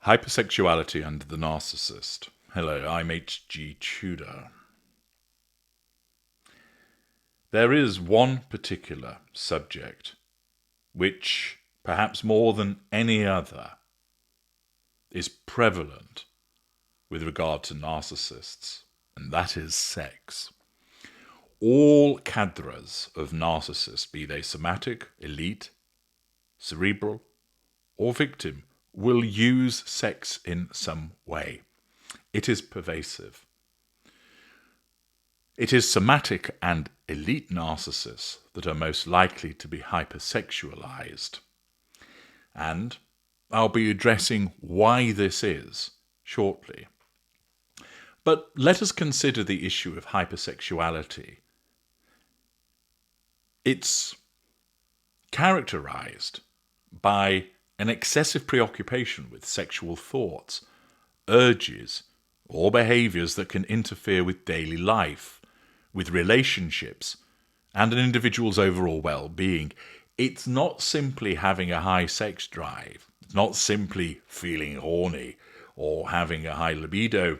Hypersexuality and the Narcissist. Hello, I'm H.G. Tudor. There is one particular subject which, perhaps more than any other, is prevalent with regard to narcissists, and that is sex. All cadres of narcissists, be they somatic, elite, cerebral, or victim, will use sex in some way. It is pervasive. It is somatic and elite narcissists that are most likely to be hypersexualized. And I'll be addressing why this is shortly. But let us consider the issue of hypersexuality. It's characterized by an excessive preoccupation with sexual thoughts, urges, or behaviors that can interfere with daily life, with relationships, and an individual's overall well-being. It's not simply having a high sex drive. It's not simply feeling horny or having a high libido,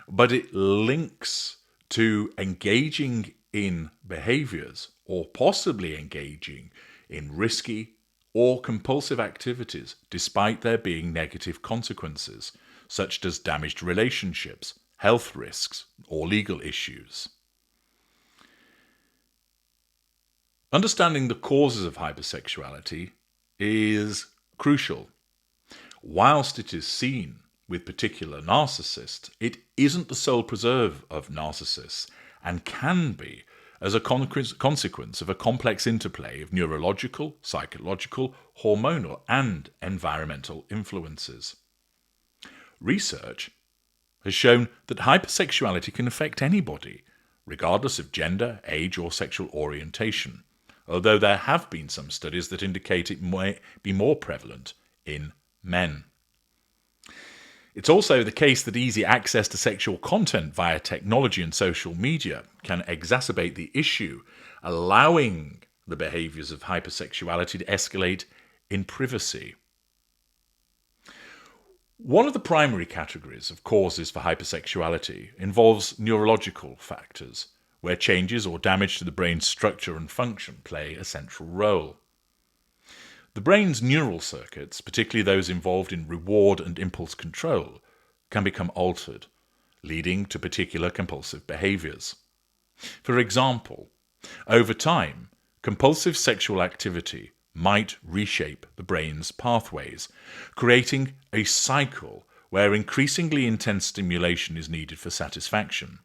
but it links to engaging in behaviors or possibly engaging in risky or compulsive activities despite there being negative consequences, such as damaged relationships, health risks, or legal issues. Understanding the causes of hypersexuality is crucial. Whilst it is seen with particular narcissists, it isn't the sole preserve of narcissists and can be as a consequence of a complex interplay of neurological, psychological, hormonal, and environmental influences. Research has shown that hypersexuality can affect anybody, regardless of gender, age, or sexual orientation, although there have been some studies that indicate it may be more prevalent in men. It's also the case that easy access to sexual content via technology and social media can exacerbate the issue, allowing the behaviors of hypersexuality to escalate in privacy. One of the primary categories of causes for hypersexuality involves neurological factors, where changes or damage to the brain's structure and function play a central role. The brain's neural circuits, particularly those involved in reward and impulse control, can become altered, leading to particular compulsive behaviors. For example, over time, compulsive sexual activity might reshape the brain's pathways, creating a cycle where increasingly intense stimulation is needed for satisfaction.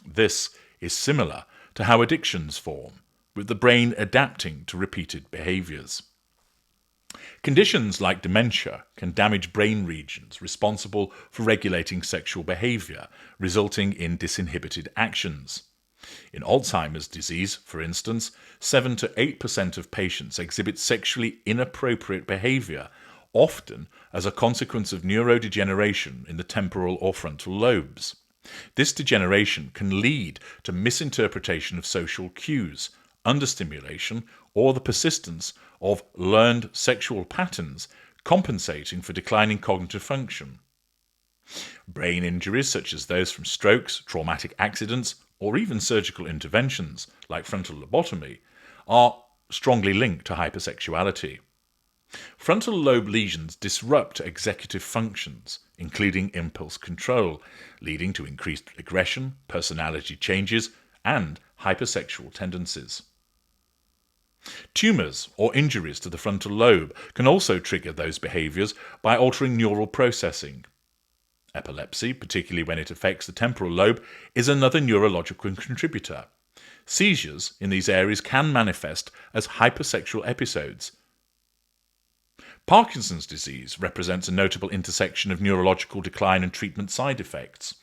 This is similar to how addictions form, with the brain adapting to repeated behaviors. Conditions like dementia can damage brain regions responsible for regulating sexual behavior, resulting in disinhibited actions. In Alzheimer's disease, for instance, 7 to 8% of patients exhibit sexually inappropriate behavior, often as a consequence of neurodegeneration in the temporal or frontal lobes. This degeneration can lead to misinterpretation of social cues, understimulation, or the persistence of learned sexual patterns compensating for declining cognitive function. Brain injuries such as those from strokes, traumatic accidents, or even surgical interventions like frontal lobotomy are strongly linked to hypersexuality. Frontal lobe lesions disrupt executive functions, including impulse control, leading to increased aggression, personality changes, and hypersexual tendencies. Tumors or injuries to the frontal lobe can also trigger those behaviors by altering neural processing. Epilepsy, particularly when it affects the temporal lobe, is another neurological contributor. Seizures in these areas can manifest as hypersexual episodes. Parkinson's disease represents a notable intersection of neurological decline and treatment side effects.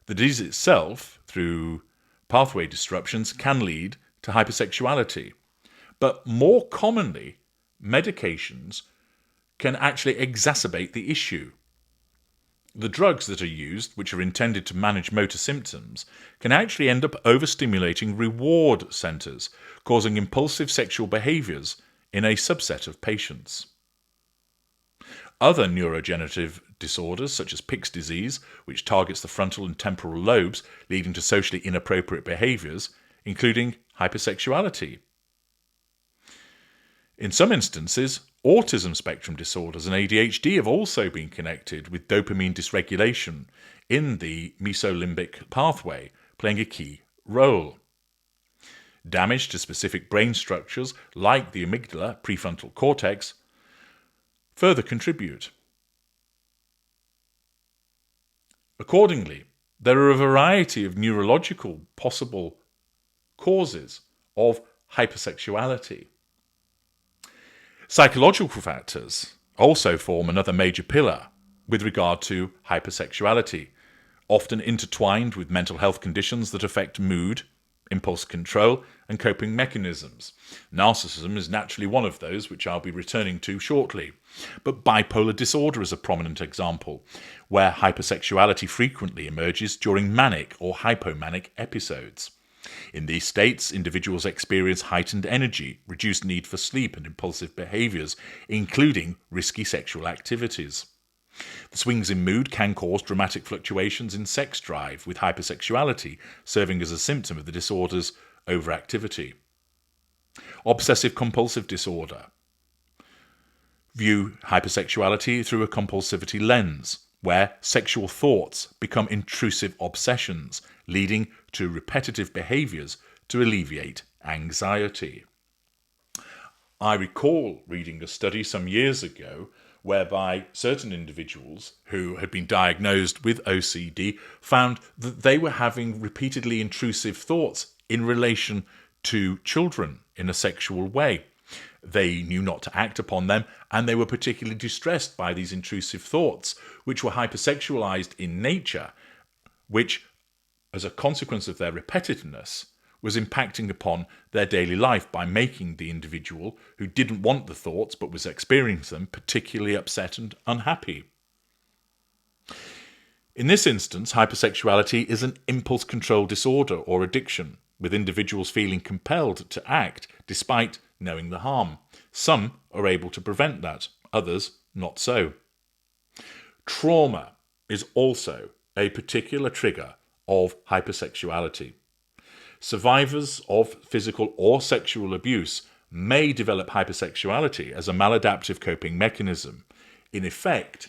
The disease itself, through pathway disruptions, can lead to hypersexuality. But more commonly, medications can actually exacerbate the issue. The drugs that are used, which are intended to manage motor symptoms, can actually end up overstimulating reward centers, causing impulsive sexual behaviors in a subset of patients. Other neurodegenerative disorders, such as Pick's disease, which targets the frontal and temporal lobes, leading to socially inappropriate behaviors, including hypersexuality. In some instances, autism spectrum disorders and ADHD have also been connected with dopamine dysregulation in the mesolimbic pathway, playing a key role. Damage to specific brain structures, like the amygdala, prefrontal cortex, further contribute. Accordingly, there are a variety of neurological possible causes of hypersexuality. Psychological factors also form another major pillar with regard to hypersexuality, often intertwined with mental health conditions that affect mood, impulse control, and coping mechanisms. Narcissism is naturally one of those, which I'll be returning to shortly. But bipolar disorder is a prominent example, where hypersexuality frequently emerges during manic or hypomanic episodes. In these states, individuals experience heightened energy, reduced need for sleep, and impulsive behaviors, including risky sexual activities. The swings in mood can cause dramatic fluctuations in sex drive, with hypersexuality serving as a symptom of the disorder's overactivity. Obsessive-compulsive disorder. View hypersexuality through a compulsivity lens, where sexual thoughts become intrusive obsessions, leading to repetitive behaviors to alleviate anxiety. I recall reading a study some years ago whereby certain individuals who had been diagnosed with OCD found that they were having repeatedly intrusive thoughts in relation to children in a sexual way. They knew not to act upon them, and they were particularly distressed by these intrusive thoughts, which were hypersexualized in nature, which, as a consequence of their repetitiveness, was impacting upon their daily life by making the individual who didn't want the thoughts but was experiencing them particularly upset and unhappy. In this instance, hypersexuality is an impulse control disorder or addiction, with individuals feeling compelled to act despite knowing the harm. Some are able to prevent that, others not so. Trauma is also a particular trigger of hypersexuality. Survivors of physical or sexual abuse may develop hypersexuality as a maladaptive coping mechanism, in effect,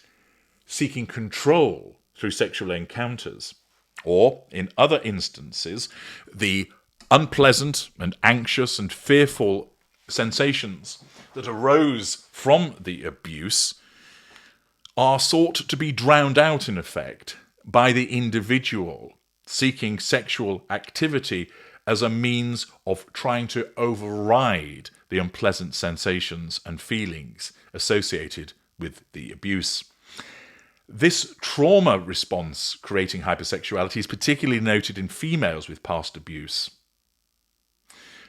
seeking control through sexual encounters, or, in other instances, the unpleasant and anxious and fearful sensations that arose from the abuse are sought to be drowned out, in effect, by the individual seeking sexual activity as a means of trying to override the unpleasant sensations and feelings associated with the abuse. This trauma response creating hypersexuality is particularly noted in females with past abuse.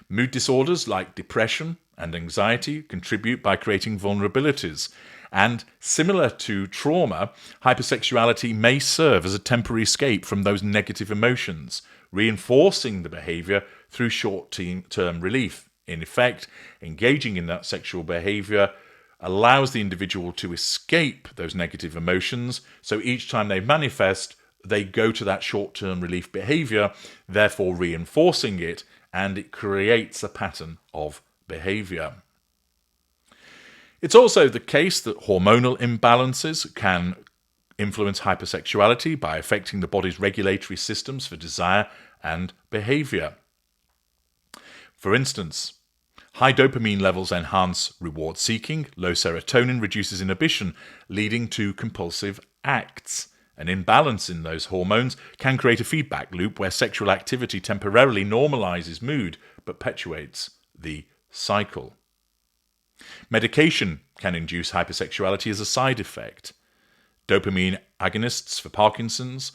Mood disorders like depression and anxiety contribute by creating vulnerabilities, and similar to trauma, hypersexuality may serve as a temporary escape from those negative emotions, reinforcing the behavior through short-term relief. In effect, engaging in that sexual behavior allows the individual to escape those negative emotions, so each time they manifest, they go to that short-term relief behavior, therefore reinforcing it, and it creates a pattern of behavior. It's also the case that hormonal imbalances can influence hypersexuality by affecting the body's regulatory systems for desire and behavior. For instance, high dopamine levels enhance reward seeking, low serotonin reduces inhibition, leading to compulsive acts. An imbalance in those hormones can create a feedback loop where sexual activity temporarily normalizes mood but perpetuates the cycle. Medication can induce hypersexuality as a side effect. Dopamine agonists for Parkinson's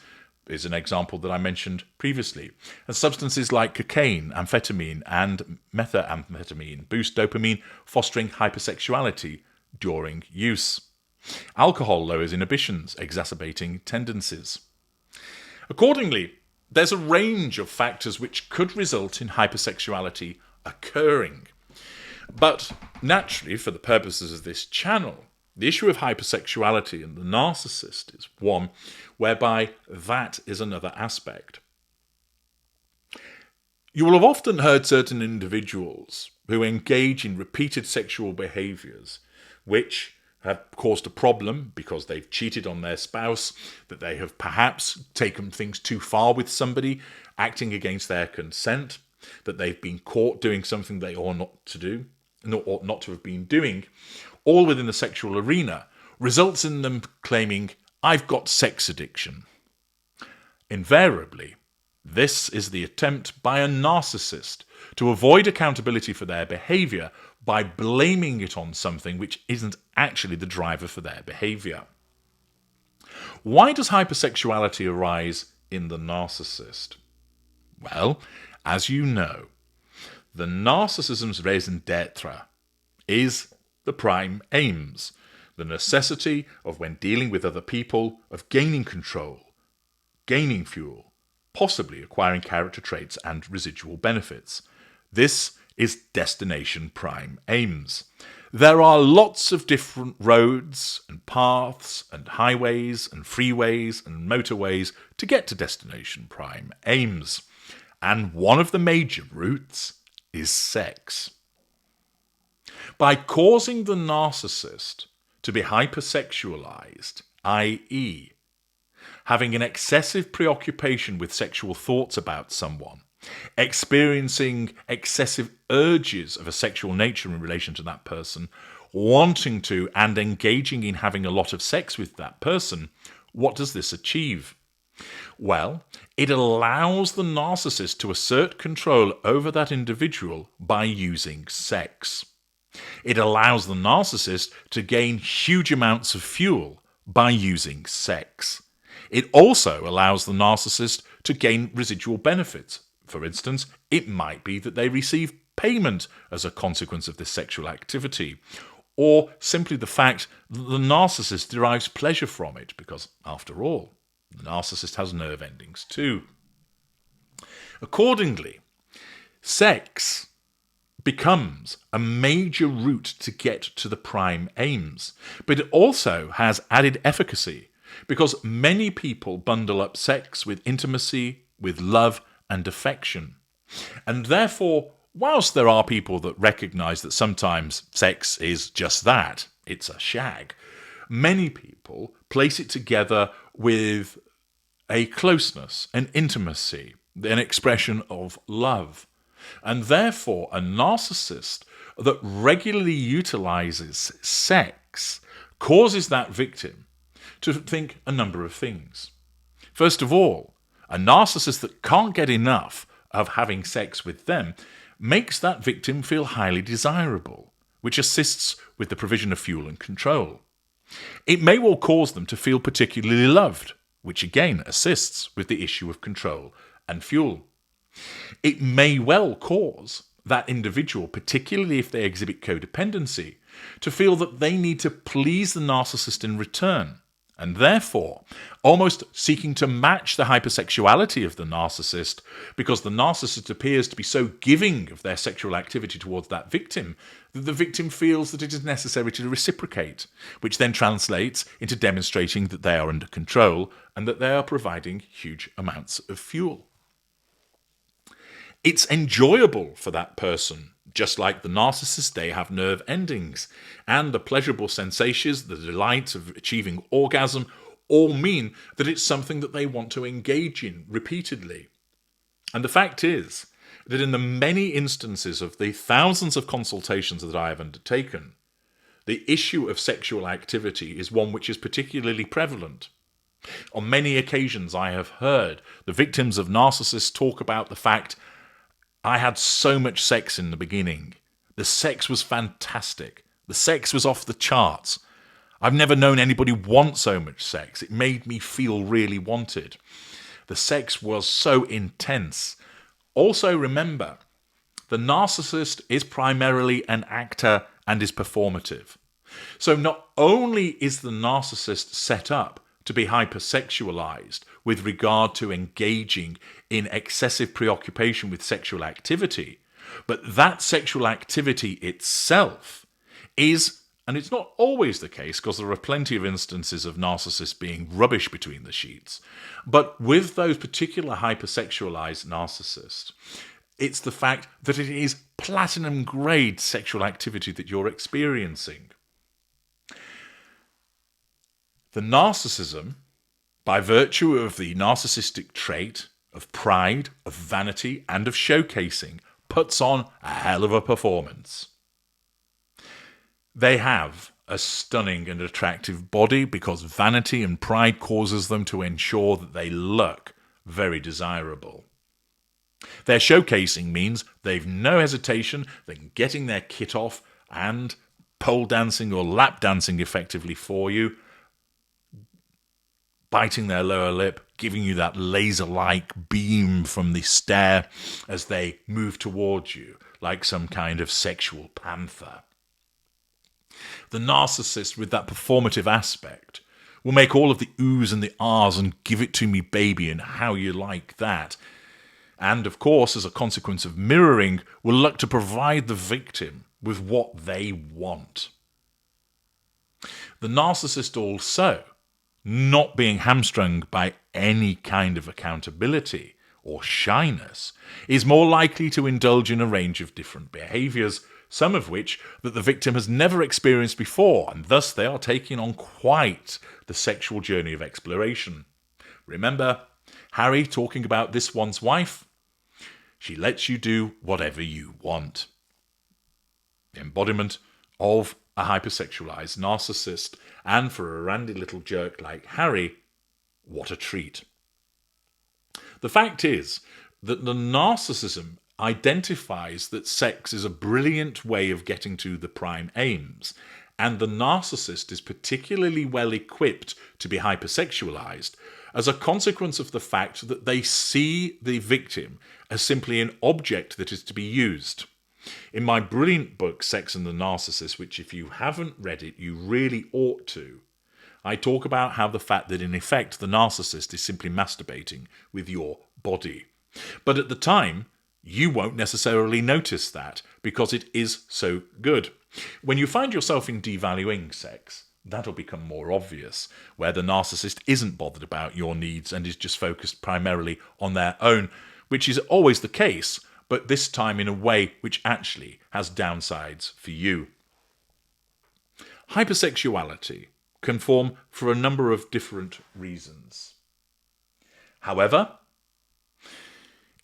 is an example that I mentioned previously. And substances like cocaine, amphetamine, and methamphetamine boost dopamine, fostering hypersexuality during use. Alcohol lowers inhibitions, exacerbating tendencies. Accordingly, there's a range of factors which could result in hypersexuality occurring. But naturally, for the purposes of this channel, The issue of hypersexuality and the narcissist is one whereby that is another aspect. You will have often heard certain individuals who engage in repeated sexual behaviours which have caused a problem because they've cheated on their spouse, that they have perhaps taken things too far with somebody, acting against their consent, that they've been caught doing something they ought not to do, ought not to have been doing, all within the sexual arena, results in them claiming, "I've got sex addiction." Invariably, this is the attempt by a narcissist to avoid accountability for their behaviour by blaming it on something which isn't actually the driver for their behaviour. Why does hypersexuality arise in the narcissist? Well, as you know, the narcissism's raison d'etre is the prime aims, the necessity of, when dealing with other people, of gaining control, gaining fuel, possibly acquiring character traits and residual benefits. This is destination prime aims. There are lots of different roads and paths and highways and freeways and motorways to get to destination prime aims. And one of the major routes is sex. By causing the narcissist to be hypersexualized, i.e., having an excessive preoccupation with sexual thoughts about someone, experiencing excessive urges of a sexual nature in relation to that person, wanting to and engaging in having a lot of sex with that person, what does this achieve? Well, it allows the narcissist to assert control over that individual by using sex. It allows the narcissist to gain huge amounts of fuel by using sex. It also allows the narcissist to gain residual benefits. For instance, it might be that they receive payment as a consequence of this sexual activity, or simply the fact that the narcissist derives pleasure from it, because, after all, the narcissist has nerve endings too. Accordingly, sex becomes a major route to get to the prime aims, but it also has added efficacy, because many people bundle up sex with intimacy, with love and affection. And therefore, whilst there are people that recognise that sometimes sex is just that, it's a shag, many people place it together with a closeness, an intimacy, an expression of love. And therefore, a narcissist that regularly utilises sex causes that victim to think a number of things. First of all, a narcissist that can't get enough of having sex with them makes that victim feel highly desirable, which assists with the provision of fuel and control. It may well cause them to feel particularly loved, which again assists with the issue of control and fuel. It may well cause that individual, particularly if they exhibit codependency, to feel that they need to please the narcissist in return, and therefore almost seeking to match the hypersexuality of the narcissist, because the narcissist appears to be so giving of their sexual activity towards that victim that the victim feels that it is necessary to reciprocate, which then translates into demonstrating that they are under control and that they are providing huge amounts of fuel. It's enjoyable for that person. Just like the narcissist, they have nerve endings, and the pleasurable sensations, the delight of achieving orgasm, all mean that it's something that they want to engage in repeatedly. And the fact is that in the many instances of the thousands of consultations that I have undertaken, the issue of sexual activity is one which is particularly prevalent. On many occasions I have heard the victims of narcissists talk about the fact, "I had so much sex in the beginning. The sex was fantastic. The sex was off the charts. I've never known anybody want so much sex. It made me feel really wanted. The sex was so intense." Also remember, the narcissist is primarily an actor and is performative. So not only is the narcissist set up to be hypersexualized with regard to engaging in excessive preoccupation with sexual activity, but that sexual activity itself is And it's not always the case, because there are plenty of instances of narcissists being rubbish between the sheets. But with those particular hypersexualized narcissists, it's the fact that it is platinum grade sexual activity that you're experiencing. The narcissism, by virtue of the narcissistic trait of pride, of vanity, and of showcasing, puts on a hell of a performance. They have a stunning and attractive body because vanity and pride causes them to ensure that they look very desirable. Their showcasing means they've no hesitation in getting their kit off and pole dancing or lap dancing effectively for you, biting their lower lip, giving you that laser-like beam from the stare as they move towards you, like some kind of sexual panther. The narcissist with that performative aspect will make all of the oohs and the ahs and give it to me baby and how you like that. And of course, as a consequence of mirroring, will look to provide the victim with what they want. The narcissist also, not being hamstrung by any kind of accountability or shyness, is more likely to indulge in a range of different behaviours, some of which that the victim has never experienced before, and thus they are taking on quite the sexual journey of exploration. Remember Harry talking about this one's wife? She lets you do whatever you want. The embodiment of a hypersexualized narcissist, and for a randy little jerk like Harry, what a treat. The fact is that the narcissism identifies that sex is a brilliant way of getting to the prime aims, and the narcissist is particularly well equipped to be hypersexualized as a consequence of the fact that they see the victim as simply an object that is to be used. In my brilliant book, Sex and the Narcissist, which if you haven't read it, you really ought to, I talk about how the fact that in effect the narcissist is simply masturbating with your body. But at the time, you won't necessarily notice that because it is so good. When you find yourself in devaluing sex, that'll become more obvious, where the narcissist isn't bothered about your needs and is just focused primarily on their own, which is always the case, but this time in a way which actually has downsides for you. Hypersexuality can form for a number of different reasons. However,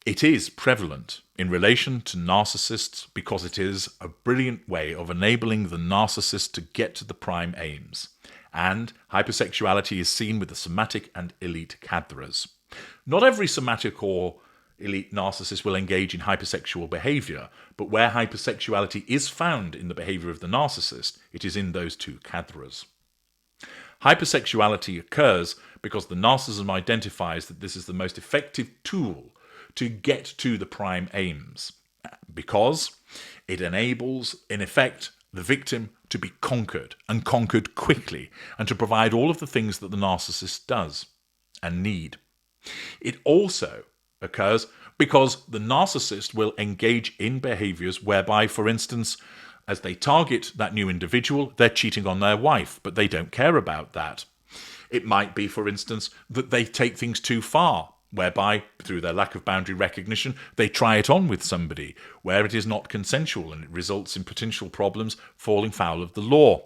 it is prevalent in relation to narcissists because it is a brilliant way of enabling the narcissist to get to the prime aims. And hypersexuality is seen with the somatic and elite cadres. Not every somatic or elite narcissist will engage in hypersexual behavior, but where hypersexuality is found in the behavior of the narcissist, it is in those two cadres. Hypersexuality occurs because the narcissism identifies that this is the most effective tool to get to the prime aims, because it enables, in effect, the victim to be conquered, and conquered quickly, and to provide all of the things that the narcissist does and need. It also occurs because the narcissist will engage in behaviors whereby, for instance, as they target that new individual, they're cheating on their wife, but they don't care about that. It might be, for instance, that they take things too far, whereby, through their lack of boundary recognition, they try it on with somebody, where it is not consensual and it results in potential problems falling foul of the law.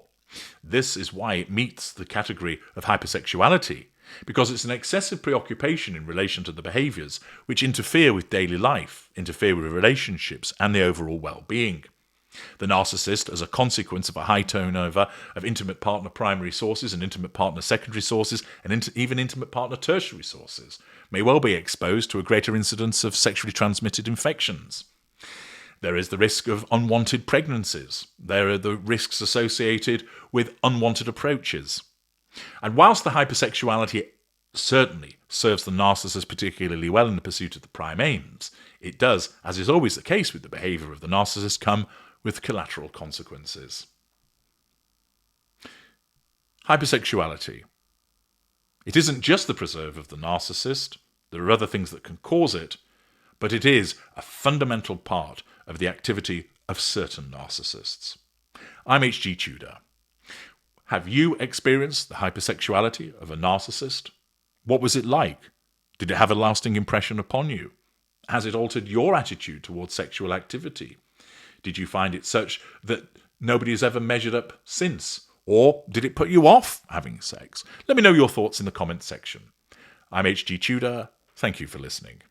This is why it meets the category of hypersexuality, because it's an excessive preoccupation in relation to the behaviours which interfere with daily life, interfere with relationships and the overall well-being. The narcissist, as a consequence of a high turnover of intimate partner primary sources and intimate partner secondary sources and even intimate partner tertiary sources, may well be exposed to a greater incidence of sexually transmitted infections. There is the risk of unwanted pregnancies. There are the risks associated with unwanted approaches. And whilst the hypersexuality certainly serves the narcissist particularly well in the pursuit of the prime aims, it does, as is always the case with the behaviour of the narcissist, come with collateral consequences. Hypersexuality. It isn't just the preserve of the narcissist. There are other things that can cause it, but it is a fundamental part of the activity of certain narcissists. I'm H.G. Tudor. Have you experienced the hypersexuality of a narcissist? What was it like? Did it have a lasting impression upon you? Has it altered your attitude towards sexual activity? Did you find it such that nobody has ever measured up since? Or did it put you off having sex? Let me know your thoughts in the comments section. I'm HG Tudor. Thank you for listening.